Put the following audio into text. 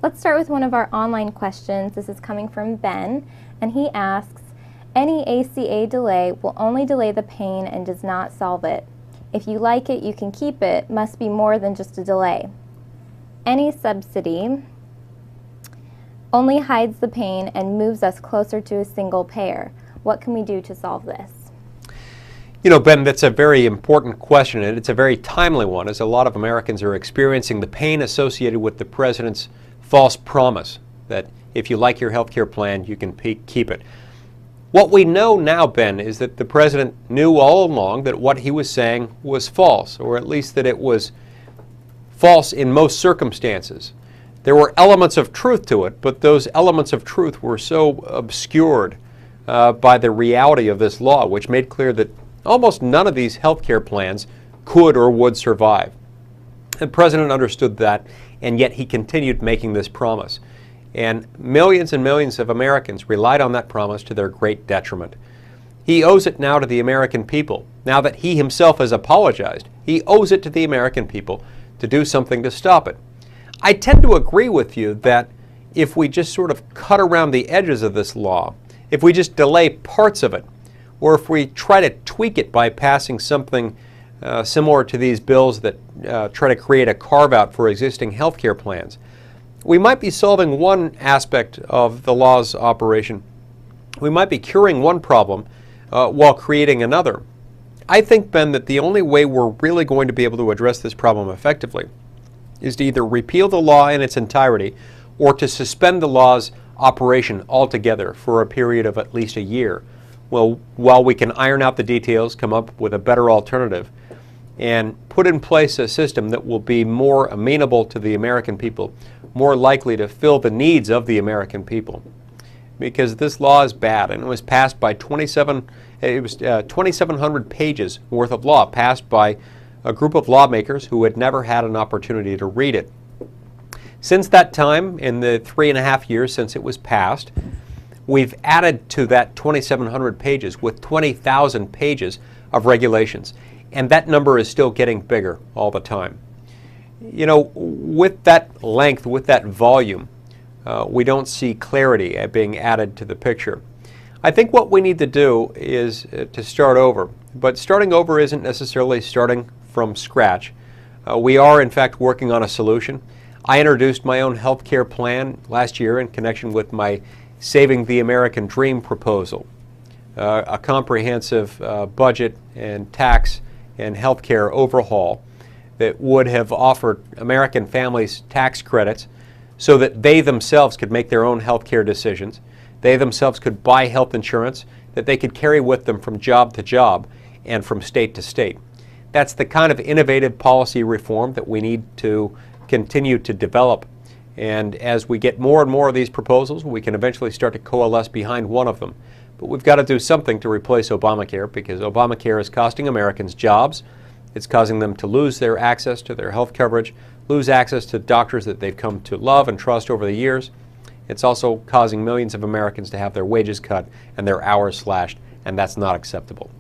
Let's start with one of our online questions. This is coming from Ben, and he asks, any ACA delay will only delay the pain and does not solve it. If you like it, you can keep it. Must be more than just a delay. Any subsidy only hides the pain and moves us closer to a single payer. What can we do to solve this? You know, Ben, that's a very important question, and it's a very timely one, as a lot of Americans are experiencing the pain associated with the president's false promise that if you like your health care plan, you can keep it. What we know now, Ben, is that the president knew all along that what he was saying was false, or at least that it was false in most circumstances. There were elements of truth to it, but those elements of truth were so obscured by the reality of this law, which made clear that almost none of these health care plans could or would survive. The president understood that, and yet he continued making this promise. And millions of Americans relied on that promise to their great detriment. He owes it now to the American people. Now that he himself has apologized, he owes it to the American people to do something to stop it. I tend to agree with you that if we just sort of cut around the edges of this law, if we just delay parts of it, or if we try to tweak it by passing something similar to these bills that try to create a carve-out for existing health care plans, we might be solving one aspect of the law's operation. We might be curing one problem while creating another. I think, Ben, that the only way we're really going to be able to address this problem effectively is to either repeal the law in its entirety or to suspend the law's operation altogether for a period of at least a year. Well, while we can iron out the details, come up with a better alternative, and put in place a system that will be more amenable to the American people, more likely to fill the needs of the American people. Because this law is bad, and it was passed by 2,700 pages worth of law, passed by a group of lawmakers who had never had an opportunity to read it. Since that time, in the 3.5 years since it was passed, we've added to that 2,700 pages with 20,000 pages of regulations, and that number is still getting bigger all the time. You know, with that length, with that volume, we don't see clarity being added to the picture. I think what we need to do is to start over, but starting over isn't necessarily starting from scratch. We are, in fact, working on a solution. I introduced my own health care plan last year in connection with my Saving the American Dream proposal, a comprehensive budget and tax and health care overhaul that would have offered American families tax credits so that they themselves could make their own health care decisions. They themselves could buy health insurance that they could carry with them from job to job and from state to state. That's the kind of innovative policy reform that we need to continue to develop. And as we get more and more of these proposals, we can eventually start to coalesce behind one of them. But we've got to do something to replace Obamacare, because Obamacare is costing Americans jobs. It's causing them to lose their access to their health coverage, lose access to doctors that they've come to love and trust over the years. It's also causing millions of Americans to have their wages cut and their hours slashed, and that's not acceptable.